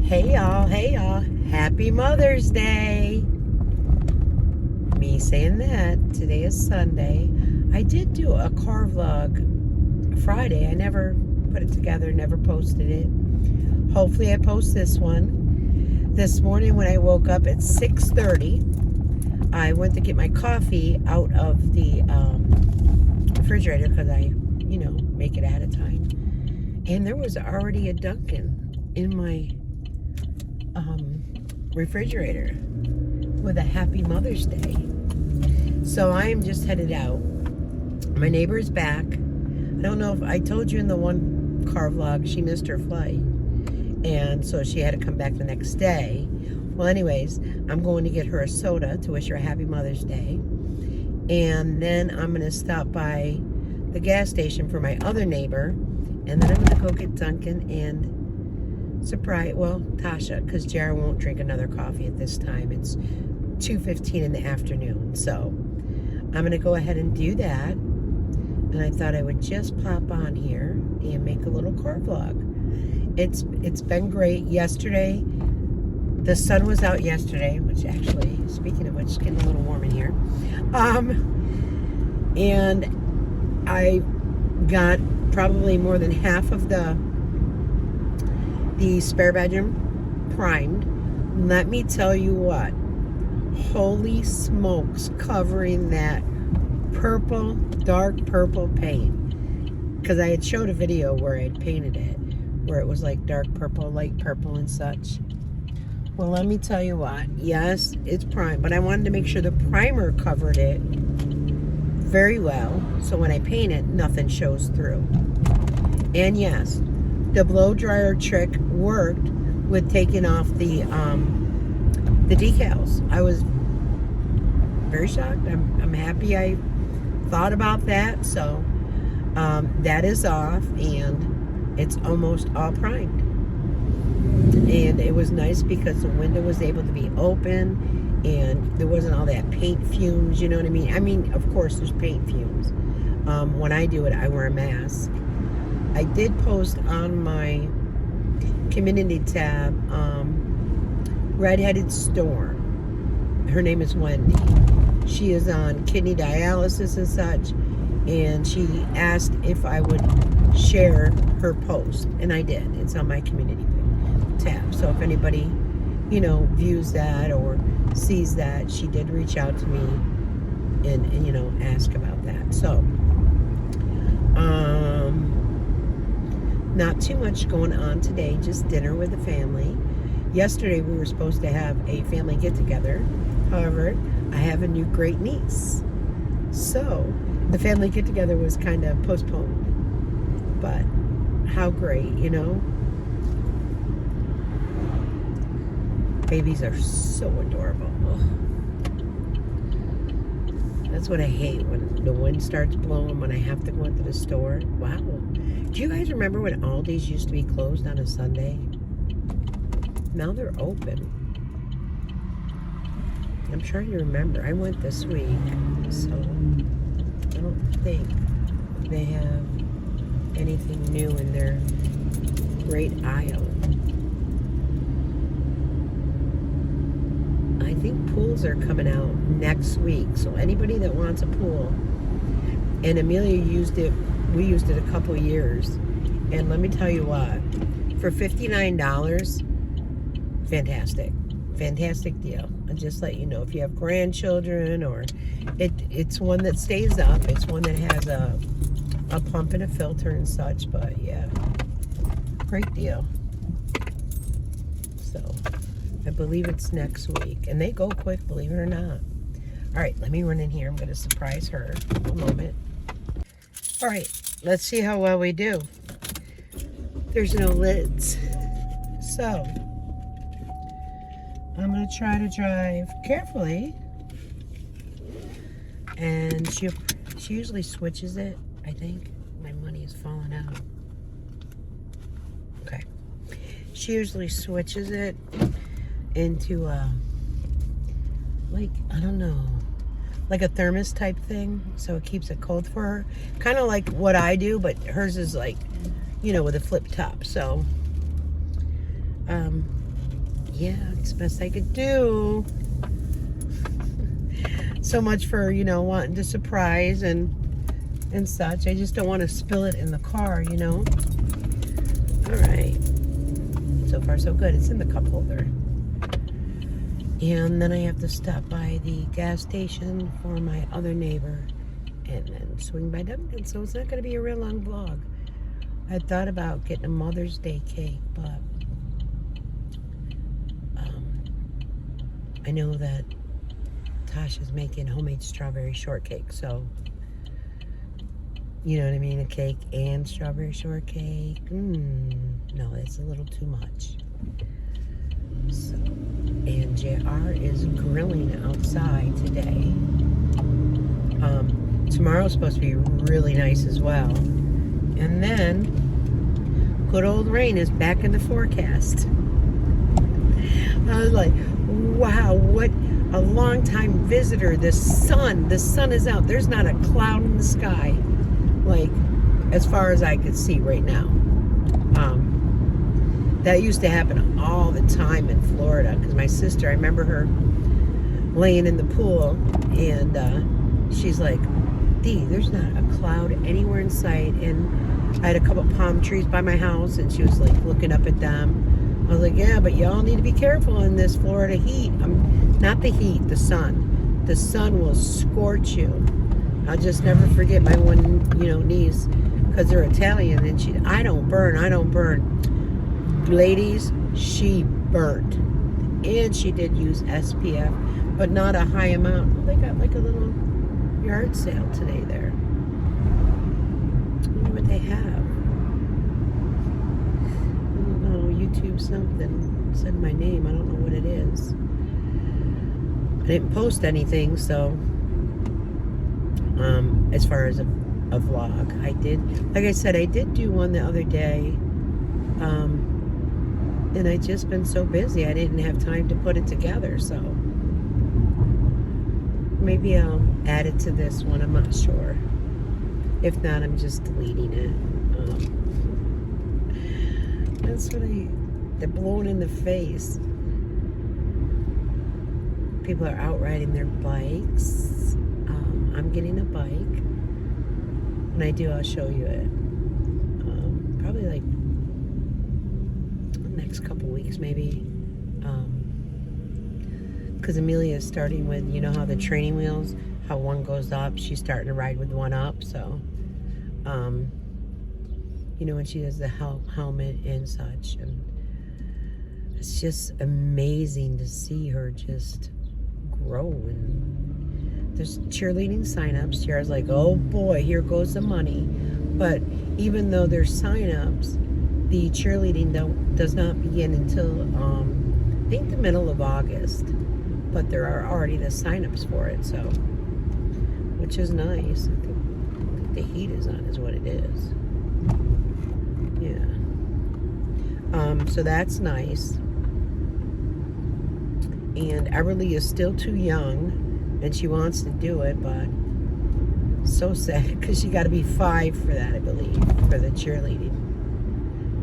Hey y'all, happy Mother's Day. Me saying that, today is Sunday. I did do a car vlog Friday. I never put it together, never posted it. Hopefully I post this one. This morning when I woke up at 6:30, I went to get my coffee out of the refrigerator because I, make it ahead of time. And there was already a Dunkin' in my refrigerator with a happy Mother's Day. So I am just headed out. My neighbor is back. I don't know if I told you in the one car vlog she missed her flight, and so she had to come back the next day. Well, anyways, I'm going to get her a soda to wish her a happy Mother's Day, and then I'm going to stop by the gas station for my other neighbor, and then I'm going to go get Dunkin' and surprise, Tasha, because Jared won't drink another coffee at this time. It's 2:15 in the afternoon, so I'm going to go ahead and do that. And I thought I would just pop on here and make a little car vlog. It's been great. Yesterday, the sun was out yesterday, which actually, speaking of which, it's getting a little warm in here. And I got probably more than half of the spare bedroom primed. Let me tell you what, holy smokes, covering that purple, dark purple paint, because I had showed a video where I had painted it, where it was like dark purple, light purple and such. Well, let me tell you what, yes, it's primed, but I wanted to make sure the primer covered it very well, so when I paint it, nothing shows through. And yes, the blow dryer trick worked with taking off the decals. I was very shocked. I'm happy I thought about that. So that is off, and it's almost all primed. And it was nice because the window was able to be open, and there wasn't all that paint fumes. You know what I mean? I mean, of course, there's paint fumes. When I do it, I wear a mask. I did post on my community tab, Redheaded Storm. Her name is Wendy. She is on kidney dialysis and such, and she asked if I would share her post, and I did. It's on my community tab. So if anybody, views that or sees that, she did reach out to me and ask about that. So, not too much going on today, just dinner with the family. Yesterday we were supposed to have a family get-together. However, I have a new great niece. So, the family get-together was kind of postponed. But, how great, Babies are so adorable. Ugh. That's what I hate, when the wind starts blowing, when I have to go into the store. Wow. Do you guys remember when Aldi's used to be closed on a Sunday? Now they're open. I'm trying to remember. I went this week, so I don't think they have anything new in their great aisle. I think pools are coming out next week, so anybody that wants a pool, and Amelia used it, we used it a couple years, and let me tell you what, for $59, fantastic deal. I'll just let you know, if you have grandchildren, or it's one that stays up, it's one that has a pump and a filter and such, but yeah, great deal. So I believe it's next week, and they go quick, believe it or not. All right, let me run in here. I'm going to surprise her. A moment. All right, let's see how well we do. There's no lids. So, I'm going to try to drive carefully. And she usually switches it, I think. My money is falling out. Okay. She usually switches it into I don't know, like a thermos type thing, so it keeps it cold for her, kind of like what I do, but hers is like, with a flip top. So yeah, it's the best I could do. So much for, wanting to surprise and such. I just don't want to spill it in the car, All right. So far, so good. It's in the cup holder. And then I have to stop by the gas station for my other neighbor and then swing by Dunkin'. So it's not going to be a real long vlog. I thought about getting a Mother's Day cake, but I know that Tasha's making homemade strawberry shortcake, so you know what I mean, a cake and strawberry shortcake. No, it's a little too much. So, and JR is grilling outside today. Tomorrow's supposed to be really nice as well. And then, good old rain is back in the forecast. I was like, wow, what a long time visitor. The sun is out. There's not a cloud in the sky, like, as far as I could see right now. That used to happen all the time in Florida, because my sister, I remember her laying in the pool, and she's like, Dee, there's not a cloud anywhere in sight. And I had a couple palm trees by my house, and she was like looking up at them. I was like, yeah, but y'all need to be careful in this Florida heat. Not the heat, the sun. The sun will scorch you. I'll just never forget my one, niece, because they're Italian, and I don't burn. Ladies, she burnt. And she did use SPF, but not a high amount. Well, they got like a little yard sale today there. I wonder what they have. I don't know, YouTube something said my name. I don't know what it is. I didn't post anything, so as far as a vlog, I did, like I said, I did do one the other day, and I just been so busy I didn't have time to put it together, so maybe I'll add it to this one. I'm not sure. If not, I'm just deleting it. That's what they're blowing in the face. People are out riding their bikes. I'm getting a bike. When I do, I'll show you it. Probably like the next couple weeks, maybe. Because Amelia is starting with, how the training wheels, how one goes up, she's starting to ride with one up. So, when she does the helmet and such. And it's just amazing to see her just grow. And there's cheerleading signups. Tiara's like, oh boy, here goes the money. But even though there's signups, the cheerleading does not begin until I think the middle of August. But there are already the signups for it, so which is nice. I think the heat is on, is what it is. Yeah. So that's nice. And Everly is still too young, and she wants to do it, but so sad because she got to be 5 for that, I believe, for the cheerleading.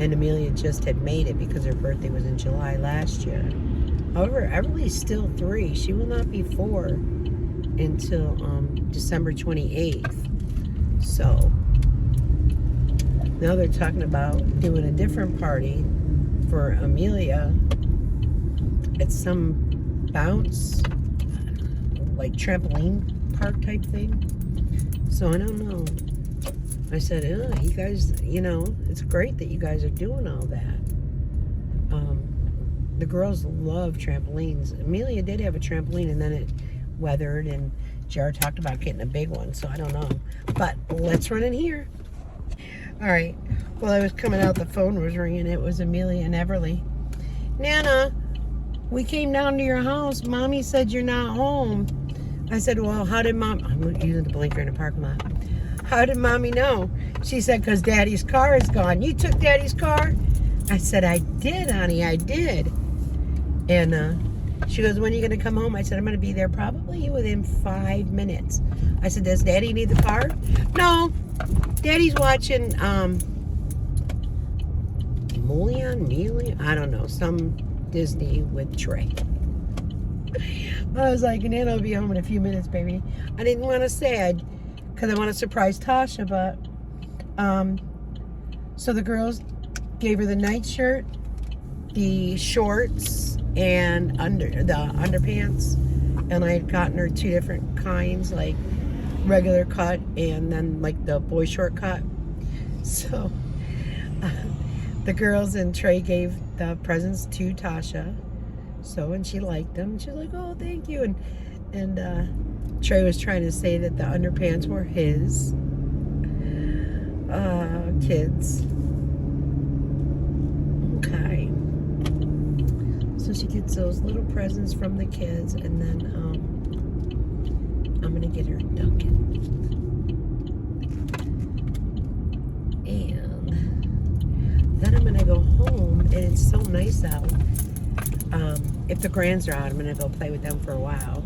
And Amelia just had made it because her birthday was in July last year. However, Everly's still 3. She will not be 4 until December 28th. So now they're talking about doing a different party for Amelia at some bounce, like trampoline park type thing. So I don't know. I said, you guys, it's great that you guys are doing all that. The girls love trampolines. Amelia did have a trampoline, and then it weathered, and Jared talked about getting a big one, so I don't know. But let's run in here. All right. While I was coming out, the phone was ringing. It was Amelia and Everly. Nana, we came down to your house. Mommy said you're not home. I said, well, how did Mom... I'm using the blinker in the parking lot. How did Mommy know? She said, because Daddy's car is gone. You took Daddy's car? I said, I did, honey, I did. And she goes, when are you going to come home? I said, I'm going to be there probably within 5 minutes. I said, does Daddy need the car? No. Daddy's watching, Melian? I don't know, some Disney with Trey. I was like, Nana will be home in a few minutes, baby. I didn't want to say it because I want to surprise Tasha, but so the girls gave her the nightshirt, the shorts, and the underpants, and I had gotten her 2 different kinds, like regular cut and then like the boy short cut. So the girls and Trey gave the presents to Tasha. So, and she liked them. She's like, oh, thank you. And Trey was trying to say that the underpants were his kids. Okay. So she gets those little presents from the kids, and then I'm going to get her Dunkin'. And then I'm going to go home, and it's so nice out. If the grands are out, I'm going to go play with them for a while.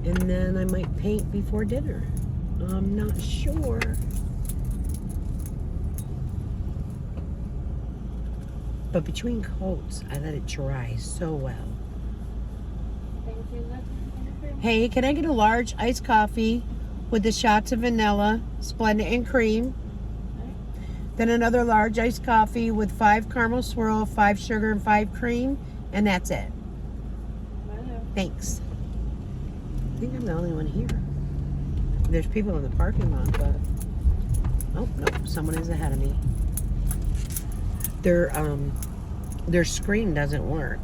And then I might paint before dinner. I'm not sure. But between coats, I let it dry so well. Hey, can I get a large iced coffee with the shots of vanilla, Splenda, and cream? Then another large iced coffee with 5 caramel swirl, 5 sugar, and 5 cream. And that's it. Thanks. I think I'm the only one here. There's people in the parking lot, but... Oh, no. Someone is ahead of me. Their screen doesn't work.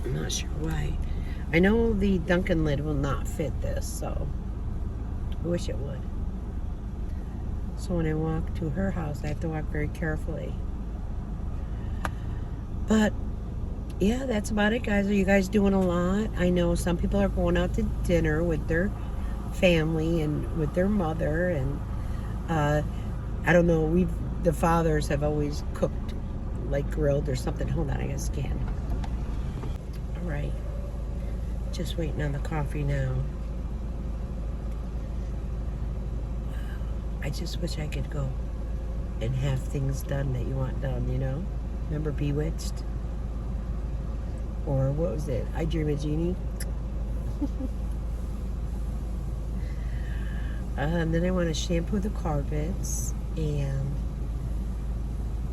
I'm not sure why. I know the Dunkin' lid will not fit this, so... I wish it would. So when I walk to her house, I have to walk very carefully. But... yeah, that's about it, guys. Are you guys doing a lot? I know some people are going out to dinner with their family and with their mother, and I don't know, the fathers have always cooked, like grilled or something. Hold on, I gotta scan. All right, just waiting on the coffee now. I just wish I could go and have things done that you want done, you know? Remember Bewitched? Or what was it? I Dream a Genie. And then I want to shampoo the carpets, and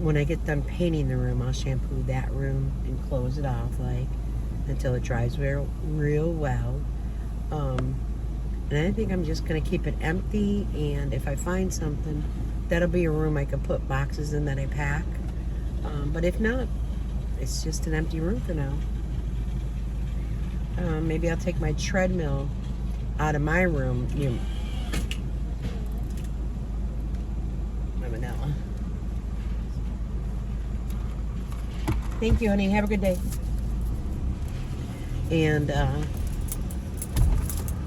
when I get done painting the room, I'll shampoo that room and close it off like until it dries real well. And I think I'm just going to keep it empty, and if I find something, that'll be a room I can put boxes in that I pack. But if not, it's just an empty room for now. Maybe I'll take my treadmill out of my room. My Manila. Thank you, honey. Have a good day. And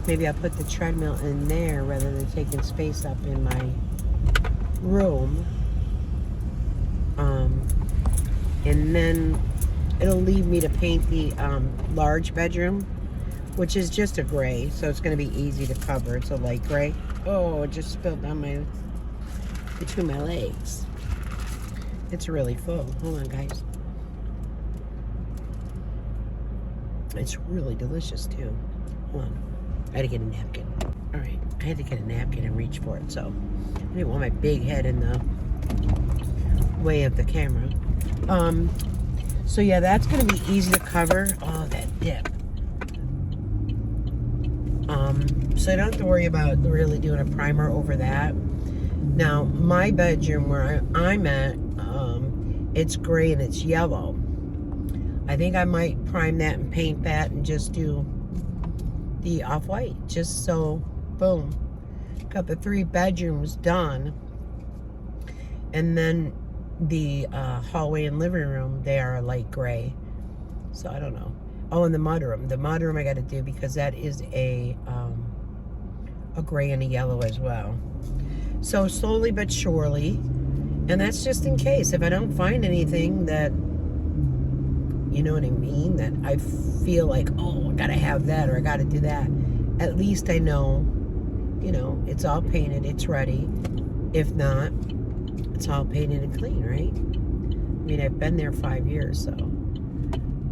maybe I'll put the treadmill in there rather than taking space up in my room. And then it'll leave me to paint the large bedroom, which is just a gray, so it's going to be easy to cover. It's a light gray. Oh, it just spilled down between my legs. It's really full. Hold on, guys. It's really delicious, too. Hold on. I had to get a napkin. All right. I had to get a napkin and reach for it, so I didn't want my big head in the way of the camera. So yeah, that's going to be easy to cover. Oh, that dip. So I don't have to worry about really doing a primer over that. Now, my bedroom where I'm at, it's gray and it's yellow. I think I might prime that and paint that and just do the off-white. Just so, boom. Got the 3 bedrooms done. And then the hallway and living room, they are a light gray. So I don't know. Oh, and the mudroom. The mudroom I got to do because that is a gray and a yellow as well. So slowly but surely, and that's just in case if I don't find anything that, you know what I mean, that I feel like, oh, I gotta have that or I gotta do that. At least I know, you know, it's all painted, it's ready. If not, it's all painted and clean, right? I mean, I've been there 5 years, so.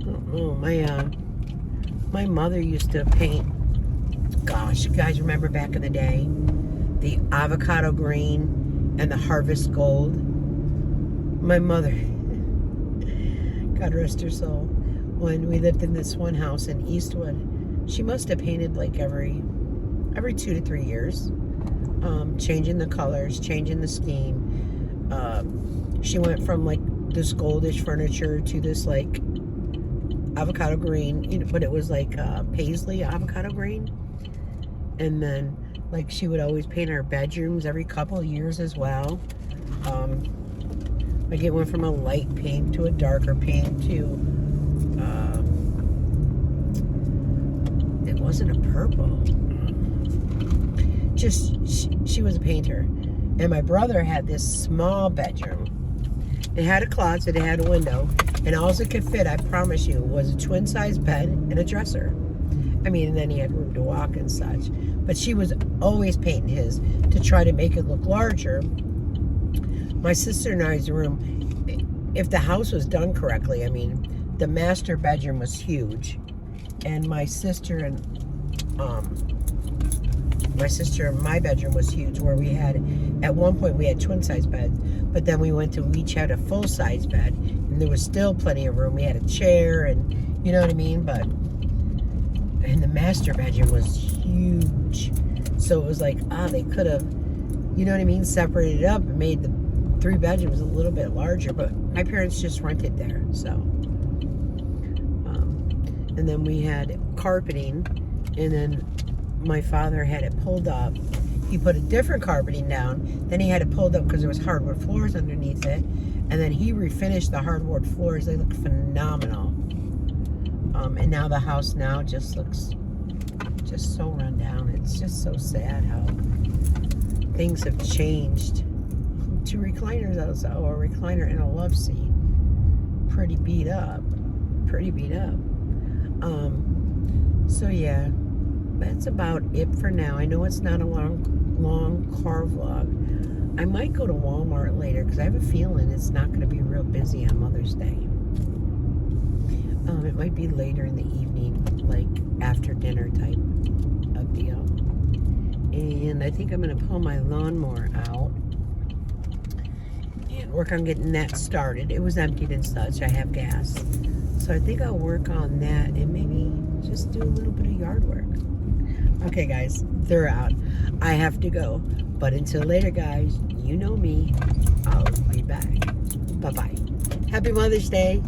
Oh don't know. My mother used to paint. Gosh, you guys remember back in the day, the avocado green and the harvest gold. My mother, God rest her soul, when we lived in this one house in Eastwood, she must have painted like every 2 to 3 years, changing the colors, changing the scheme. She went from like this goldish furniture to this like avocado green, you know, but it was like paisley avocado green. And then like she would always paint our bedrooms every couple of years as well. Like it went from a light pink to a darker pink to it wasn't a purple. Just she was a painter. And my brother had this small bedroom. It had a closet, it had a window, and all it could fit, I promise you, was a twin size bed and a dresser. I mean, and then he had room to walk and such. But she was always painting his to try to make it look larger. My sister and I's room, if the house was done correctly, I mean, the master bedroom was huge. And my sister and my bedroom was huge, where we had, at one point we had twin size beds, but then we each had a full size bed, and there was still plenty of room. We had a chair, and you know what I mean, and the master bedroom was huge. So it was like, they could have, you know what I mean, separated it up and made the 3 bedrooms a little bit larger, but my parents just rented there, so. And then we had carpeting, and then my father had it pulled up. He put a different carpeting down, then he had it pulled up because there was hardwood floors underneath it, and then he refinished the hardwood floors. They look phenomenal. And now the house now just looks just so run down. It's just so sad how things have changed. 2 recliners outside, or a recliner and a love seat. Pretty beat up. So yeah, that's about it for now. I know it's not a long car vlog. I might go to Walmart later because I have a feeling it's not going to be real busy on Mother's Day. It might be later in the evening, like after dinner type of deal. And I think I'm going to pull my lawnmower out and work on getting that started. It was emptied and such. I have gas. So I think I'll work on that and maybe just do a little bit of yard work. Okay, guys, they're out. I have to go. But until later, guys, you know me. I'll be back. Bye-bye. Happy Mother's Day.